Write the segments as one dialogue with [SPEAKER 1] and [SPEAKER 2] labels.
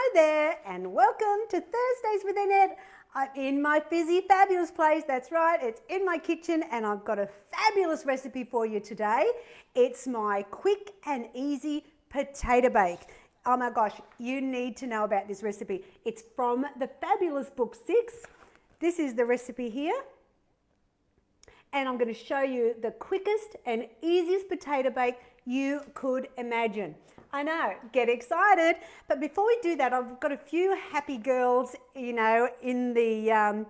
[SPEAKER 1] Hi there and welcome to Thursdays with Annette. I'm in my busy, fabulous place. That's right, it's in my kitchen and I've got a fabulous recipe for you today. It's my quick and easy potato bake. Oh my gosh, you need to know about this recipe. It's from the fabulous book 6. This is the recipe here. And I'm going to show you the quickest and easiest potato bake you could imagine. I know, get excited. But before we do that, I've got a few happy girls, in the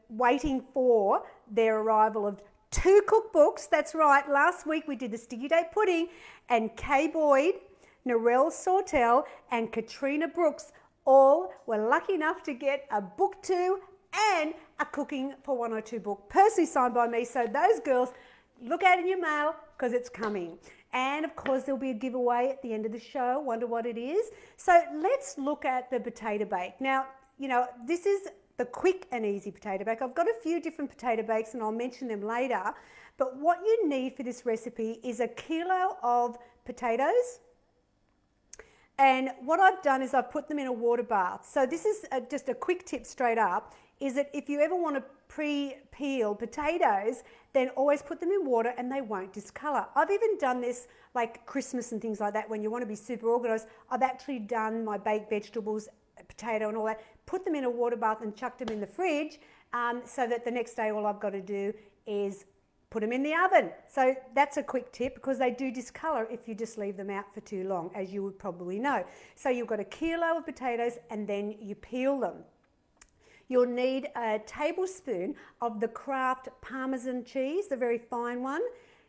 [SPEAKER 1] waiting for their arrival of 2 cookbooks. That's right, last week we did the sticky date pudding, and Kay Boyd, Narelle Sawtell and Katrina Brooks all were lucky enough to get a book 2 and a Cooking for 102 book, personally signed by me. So those girls, look out in your mail because it's coming. And of course there'll be a giveaway at the end of the show. Wonder what it is. So let's look at the potato bake. Now, this is the quick and easy potato bake. I've got a few different potato bakes and I'll mention them later. But what you need for this recipe is a kilo of potatoes. And what I've done is I've put them in a water bath. So this is just a quick tip straight up, is that if you ever want to pre-peel potatoes, then always put them in water and they won't discolour. I've even done this like Christmas and things like that when you want to be super organised. I've actually done my baked vegetables, potato and all that, put them in a water bath and chucked them in the fridge so that the next day all I've got to do is put them in the oven. So that's a quick tip because they do discolour if you just leave them out for too long, as you would probably know. So you've got a kilo of potatoes and then you peel them. You'll need a tablespoon of the Kraft Parmesan cheese, the very fine one.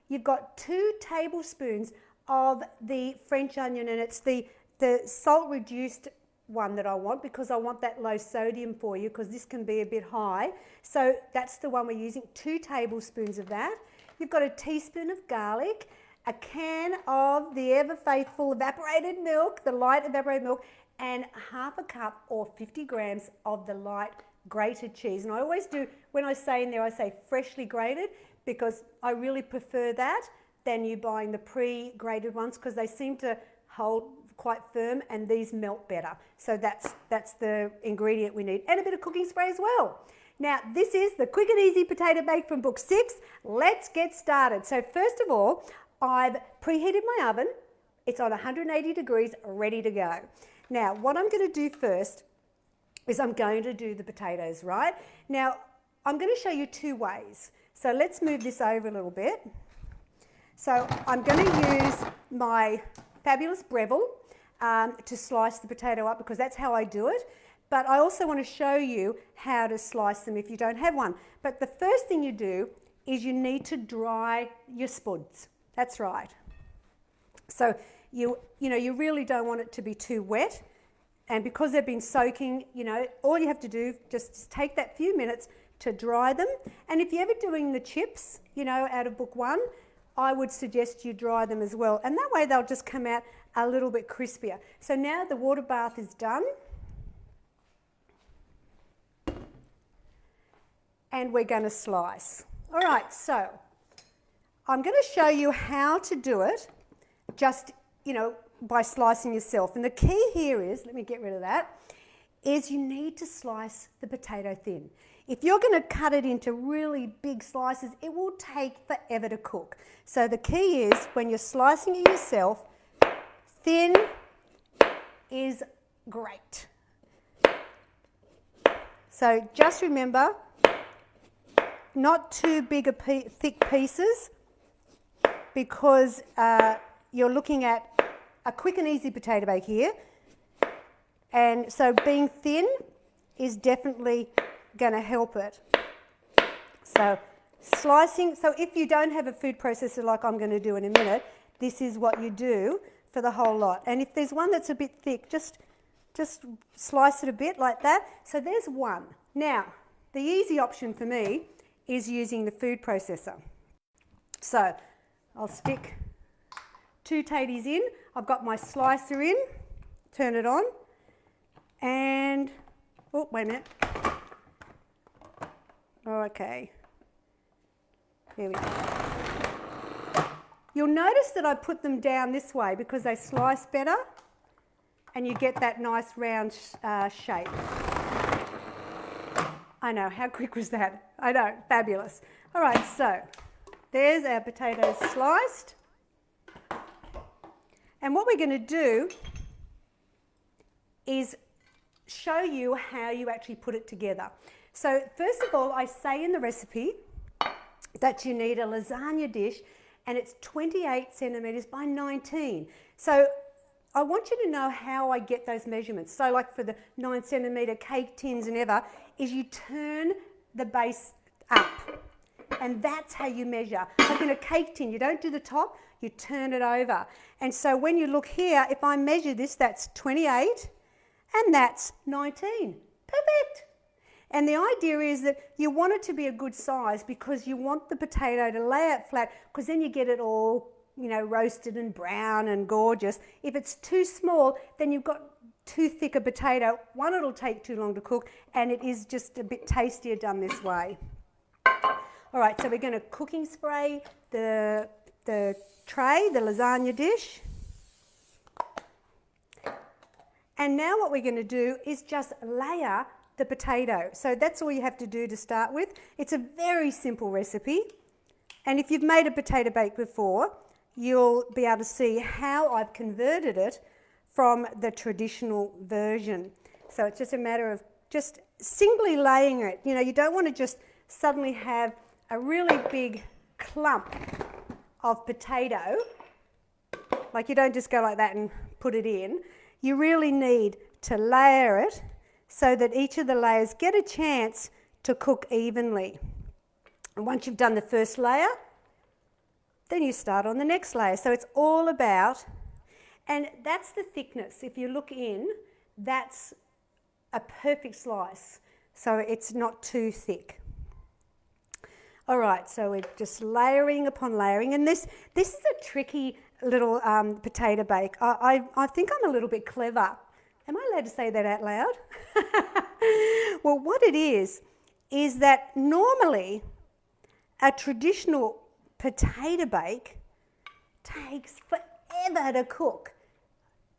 [SPEAKER 1] You've got 2 tablespoons of the French onion, and it's the salt reduced one that I want because I want that low sodium for you because this can be a bit high. So that's the one we're using, 2 tablespoons of that. You've got a teaspoon of garlic, a can of the ever faithful evaporated milk, the light evaporated milk, and half a cup or 50 grams of the light grated cheese. And I always do, when I say in there, I say freshly grated because I really prefer that than you buying the pre-grated ones because they seem to hold quite firm and these melt better. So that's the ingredient we need, and a bit of cooking spray as well. Now this is the quick and easy potato bake from book 6. Let's get started. So first of all, I've preheated my oven. It's on 180 degrees, ready to go. Now, what I'm going to do first is I'm going to do the potatoes, right? Now, I'm going to show you 2 ways. So let's move this over a little bit. So I'm going to use my fabulous Breville to slice the potato up because that's how I do it. But I also want to show you how to slice them if you don't have one. But the first thing you do is you need to dry your spuds. That's right. So you really don't want it to be too wet, and because they've been soaking, all you have to do just take that few minutes to dry them. And if you're ever doing the chips, out of book 1, I would suggest you dry them as well, and that way they'll just come out a little bit crispier. So now the water bath is done, and we're going to slice. All right, so I'm going to show you how to do it just by slicing yourself. And the key here is, let me get rid of that, is you need to slice the potato thin. If you're going to cut it into really big slices, it will take forever to cook. So the key is, when you're slicing it yourself, thin is great. So just remember, not too big thick pieces, because you're looking at a quick and easy potato bake here, and so being thin is definitely going to help it. So slicing, so if you don't have a food processor like I'm going to do in a minute, this is what you do for the whole lot. And if there's one that's a bit thick, just slice it a bit like that. So there's one. Now the easy option for me is using the food processor. So I'll stick 2 taties in. I've got my slicer in, turn it on, and, oh, wait a minute. Okay, here we go. You'll notice that I put them down this way because they slice better, and you get that nice round shape. I know, how quick was that? I know, fabulous. All right, so there's our potatoes sliced. And what we're going to do is show you how you actually put it together. So first of all, I say in the recipe that you need a lasagna dish, and it's 28 centimetres by 19. So I want you to know how I get those measurements. So like for the 9 centimetre cake tins and ever, is you turn the base up, and that's how you measure. Like in a cake tin, you don't do the top, you turn it over. And so when you look here, if I measure this, that's 28 and that's 19. Perfect. And the idea is that you want it to be a good size because you want the potato to lay out flat, because then you get it all, you know, roasted and brown and gorgeous. If it's too small, then you've got too thick a potato. One, it'll take too long to cook, and it is just a bit tastier done this way. All right, so we're going to cooking spray the tray, the lasagna dish. And now what we're going to do is just layer the potato. So that's all you have to do to start with. It's a very simple recipe. And if you've made a potato bake before, you'll be able to see how I've converted it from the traditional version. So it's just a matter of just singly laying it. You know, you don't want to just suddenly have a really big clump of potato. Like, you don't just go like that and put it in. You really need to layer it so that each of the layers get a chance to cook evenly. And once you've done the first layer, then you start on the next layer. So it's all about, and that's the thickness. If you look in, that's a perfect slice. So it's not too thick. All right, so we're just layering upon layering. And this is a tricky little potato bake. I think I'm a little bit clever. Am I allowed to say that out loud? Well, what it is that normally a traditional potato bake takes forever to cook.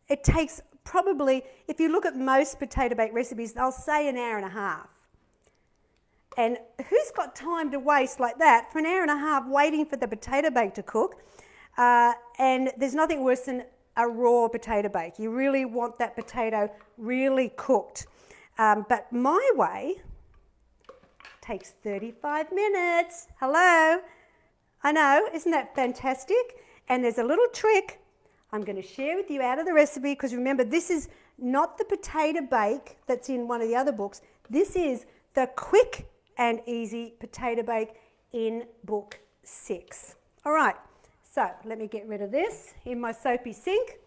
[SPEAKER 1] It takes probably, if you look at most potato bake recipes, they'll say an hour and a half. And who's got time to waste like that for an hour and a half waiting for the potato bake to cook? And there's nothing worse than a raw potato bake. You really want that potato really cooked. But my way takes 35 minutes. Hello? I know, isn't that fantastic? And there's a little trick I'm going to share with you out of the recipe, because remember, this is not the potato bake that's in one of the other books. This is the quick and easy potato bake in book 6. All right, so let me get rid of this in my soapy sink.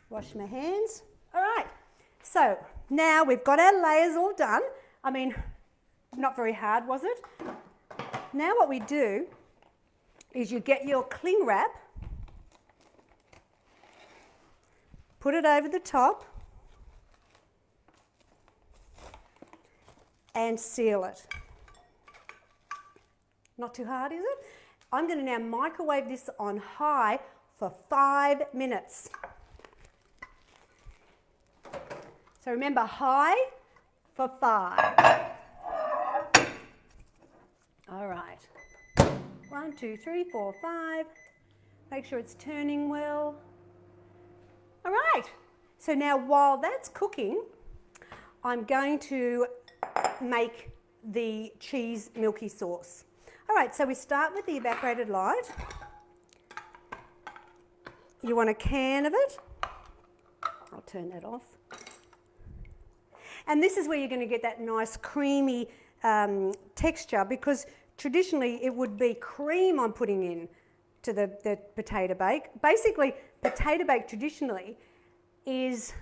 [SPEAKER 1] Wash my hands. All right, so now we've got our layers all done. I mean, not very hard, was it? Now what we do is you get your cling wrap, put it over the top, and seal it. Not too hard, is it? I'm going to now microwave this on high for 5 minutes. So remember, high for 5. All right. 1, 2, 3, 4, 5. Make sure it's turning well. All right. So now while that's cooking, I'm going to make the cheese milky sauce. All right, so we start with the evaporated light. You want a can of it. I'll turn that off. And this is where you're going to get that nice creamy texture, because traditionally it would be cream I'm putting in to the potato bake. Basically, potato bake traditionally is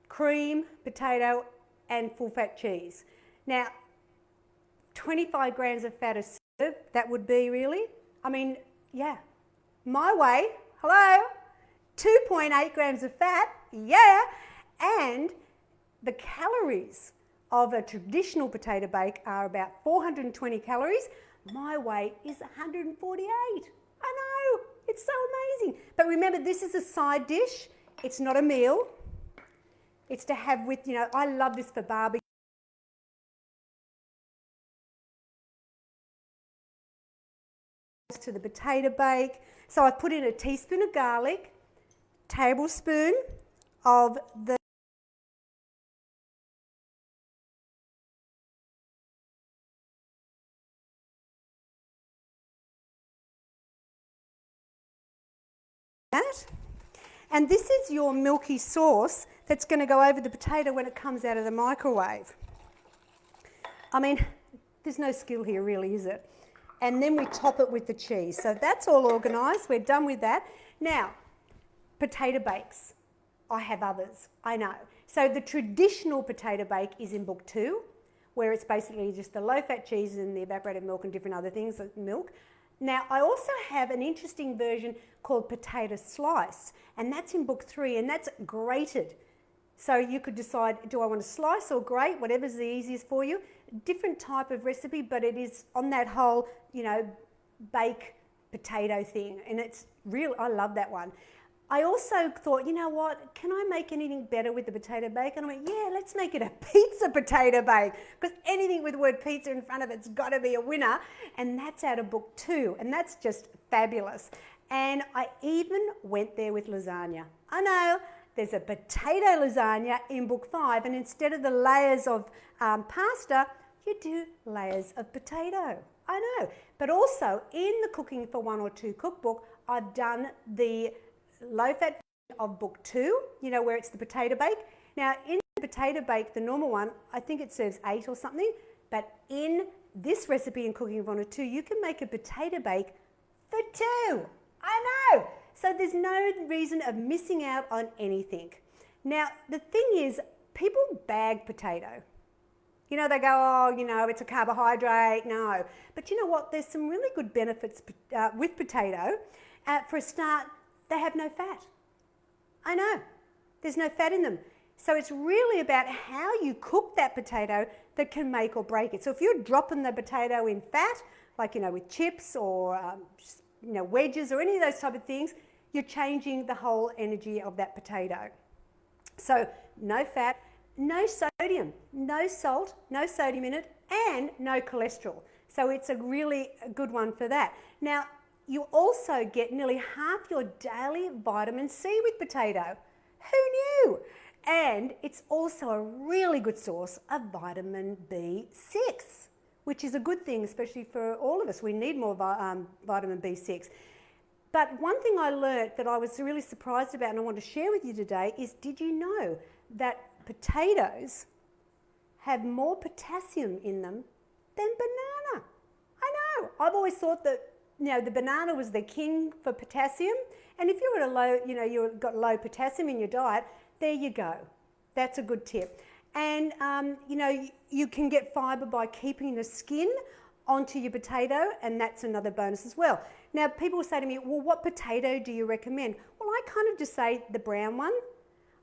[SPEAKER 1] cream, potato, and full-fat cheese. Now, 25 grams of fat a serve, that would be really, I mean, yeah. My way, hello, 2.8 grams of fat, yeah. And the calories of a traditional potato bake are about 420 calories. My way is 148. I know, It's so amazing. But remember, this is a side dish. It's not a meal. It's to have with, you know, I love this for barbecue. To the potato bake. So I've put in a teaspoon of garlic, tablespoon of the that. And this is your milky sauce that's going to go over the potato when it comes out of the microwave. I mean, there's no skill here really, is it? And then we top it with the cheese. So that's all organised. We're done with that. Now, potato bakes. I have others, I know. So the traditional potato bake is in book 2, where it's basically just the low-fat cheese and the evaporated milk and different other things like milk. Now, I also have an interesting version called potato slice, and that's in book 3, and that's grated. So you could decide, do I want to slice or grate, whatever's the easiest for you. Different type of recipe, but it is on that whole, you know, bake potato thing, and it's real. I love that one. I also thought, you know what, can I make anything better with the potato bake? And I went, yeah, let's make it a pizza potato bake, because anything with the word pizza in front of it's got to be a winner, and that's out of book 2, and that's just fabulous. And I even went there with lasagna. I know, there's a potato lasagna in book 5, and instead of the layers of pasta, you do layers of potato. I know, but also in the Cooking for 1 or 2 cookbook, I've done the low-fat of book 2, you know, where it's the potato bake. Now, in the potato bake, the normal one, I think it serves 8 or something, but in this recipe in Cooking for 1 or 2, you can make a potato bake for 2. I know! So there's no reason of missing out on anything. Now, the thing is, people bag potato. You know, they go, oh, you know, it's a carbohydrate. No. But you know what? There's some really good benefits with potato. For a start, they have no fat. I know. There's no fat in them. So it's really about how you cook that potato that can make or break it. So if you're dropping the potato in fat, like, you know, with chips or, you know, wedges or any of those type of things, you're changing the whole energy of that potato. So no fat, no sodium, no salt, no sodium in it, and no cholesterol. So it's a really good one for that. Now, you also get nearly half your daily vitamin C with potato. Who knew? And it's also a really good source of vitamin B6, which is a good thing, especially for all of us. We need more vitamin B6. But one thing I learnt that I was really surprised about and I want to share with you today is, did you know that potatoes have more potassium in them than banana? I know. I've always thought that, you know, the banana was the king for potassium. And if you're at a low, you know, you've got low potassium in your diet, there you go. That's a good tip. And, you know, you can get fibre by keeping the skin onto your potato, and that's another bonus as well. Now, people say to me, well, what potato do you recommend? Well, I kind of just say the brown one.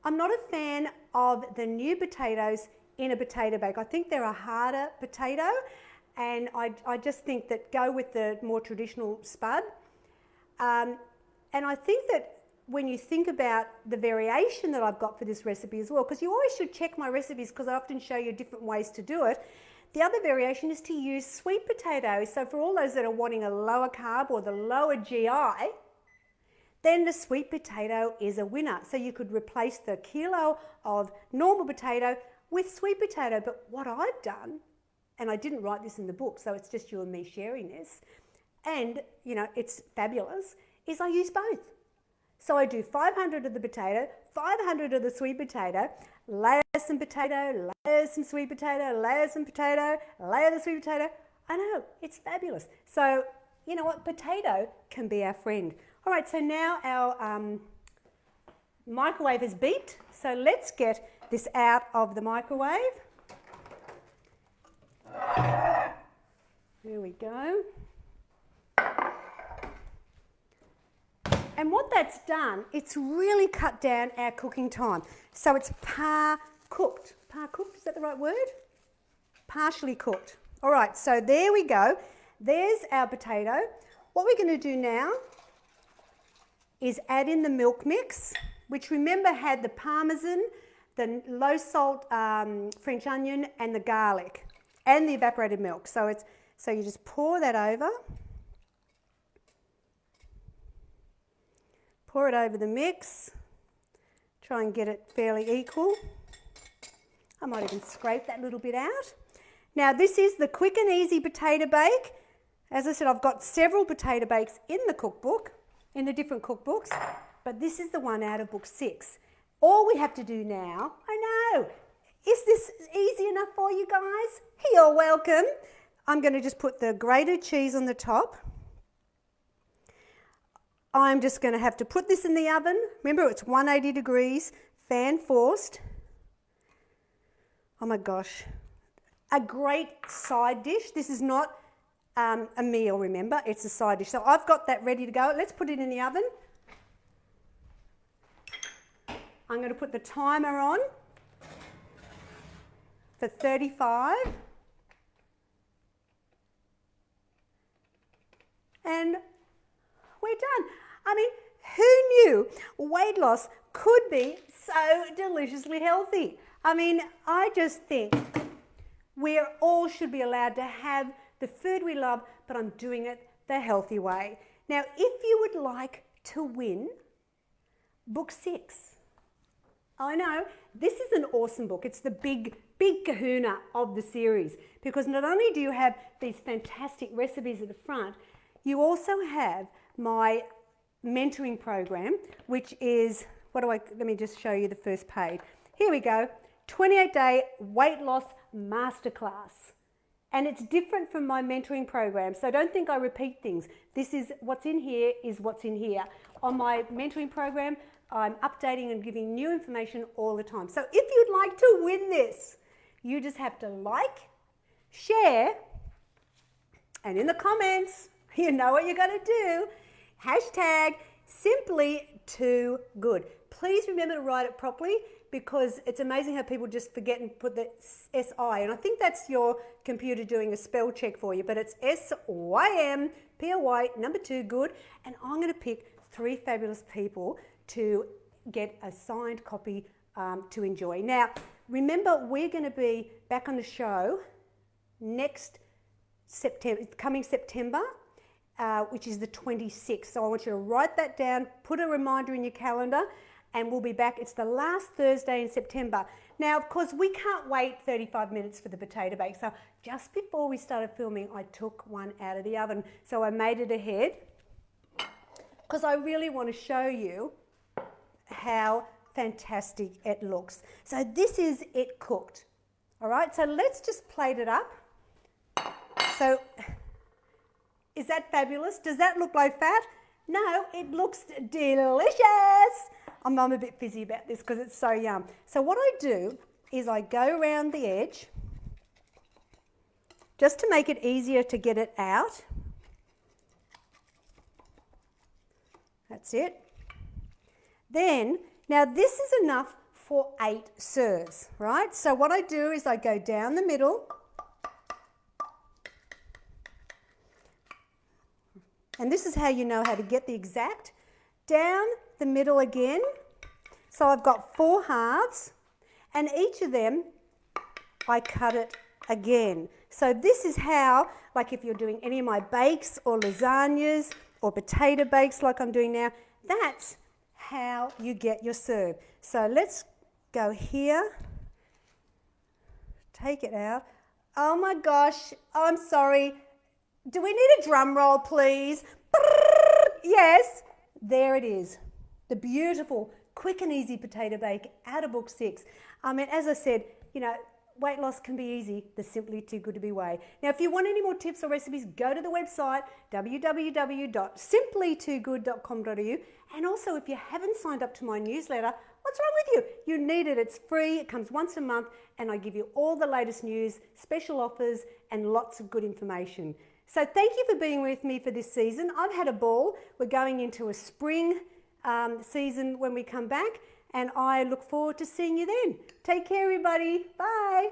[SPEAKER 1] I'm not a fan of the new potatoes in a potato bake. I think they're a harder potato, and I just think that go with the more traditional spud. And I think that when you think about the variation that I've got for this recipe as well, because you always should check my recipes because I often show you different ways to do it. The other variation is to use sweet potatoes. So for all those that are wanting a lower carb or the lower GI, then the sweet potato is a winner. So you could replace the kilo of normal potato with sweet potato. But what I've done, and I didn't write this in the book, so it's just you and me sharing this, and, you know, it's fabulous, is I use both. So I do 500 of the potato, 500 of the sweet potato, layer some potato, layer some sweet potato, layer some potato, layer the sweet potato. I know, it's fabulous. So, you know what, potato can be our friend. All right, so now our microwave has beeped. So let's get this out of the microwave. There we go. And what that's done, it's really cut down our cooking time. So it's par-cooked. Par-cooked, is that the right word? Partially cooked. All right, so there we go. There's our potato. What we're going to do now is add in the milk mix, which remember had the parmesan, the low salt French onion and the garlic and the evaporated milk. So you just pour that over. Pour it over the mix. Try and get it fairly equal. I might even scrape that little bit out. Now this is the quick and easy potato bake. As I said, I've got several potato bakes in the cookbook, in the different cookbooks, but this is the one out of book 6. All we have to do now, I know, is this easy enough for you guys? You're welcome. I'm going to just put the grated cheese on the top. I'm just going to have to put this in the oven. Remember, it's 180 degrees, fan forced. Oh my gosh. A great side dish. This is not a meal, remember, it's a side dish. So I've got that ready to go. Let's put it in the oven. I'm going to put the timer on for 35. And we're done. I mean, who knew weight loss could be so deliciously healthy? I mean, I just think we all should be allowed to have the food we love, but I'm doing it the healthy way. Now, if you would like to win book 6, I know, this is an awesome book. It's the big kahuna of the series, because not only do you have these fantastic recipes at the front, you also have my mentoring program, which is, let me just show you the first page. Here we go, 28-day weight loss masterclass. And it's different from my mentoring program, so don't think I repeat things. This is what's in here is what's in here. On my mentoring program, I'm updating and giving new information all the time. So if you'd like to win this, you just have to like, share, and in the comments, you know what you got to do. Hashtag Symply2Good. Please remember to write it properly, because it's amazing how people just forget and put the S-I. And I think that's your computer doing a spell check for you, but it's S-Y-M-P-L-Y, number 2, good. And I'm going to pick 3 fabulous people to get a signed copy to enjoy. Now, remember, we're going to be back on the show next September, coming September, which is the 26th. So I want you to write that down, put a reminder in your calendar, and we'll be back. It's the last Thursday in September. Now, of course, we can't wait 35 minutes for the potato bake. So just before we started filming, I took one out of the oven. So I made it ahead, because I really want to show you how fantastic it looks. So this is it cooked. All right, so let's just plate it up. So is that fabulous? Does that look like fat? No, it looks delicious. I'm a bit fizzy about this because it's so yum. So what I do is I go around the edge just to make it easier to get it out. That's it. Then, now this is enough for 8 serves, right? So what I do is I go down the middle, and this is how you know how to get the exact, down the middle again. So I've got 4 halves, and each of them I cut it again. So this is how, like if you're doing any of my bakes or lasagnas or potato bakes like I'm doing now, that's how you get your serve. So let's go here, take it out. Oh my gosh, I'm sorry. Do we need a drum roll, please? Yes, there it is. The beautiful, quick and easy potato bake out of book 6. I mean, as I said, you know, weight loss can be easy. The Simply Too Good to Be way. Now, if you want any more tips or recipes, go to the website, www.simplytoogood.com.au. And also, if you haven't signed up to my newsletter, what's wrong with you? You need it. It's free. It comes once a month, and I give you all the latest news, special offers, and lots of good information. So thank you for being with me for this season. I've had a ball. We're going into a spring season when we come back, and I look forward to seeing you then. Take care, everybody. Bye.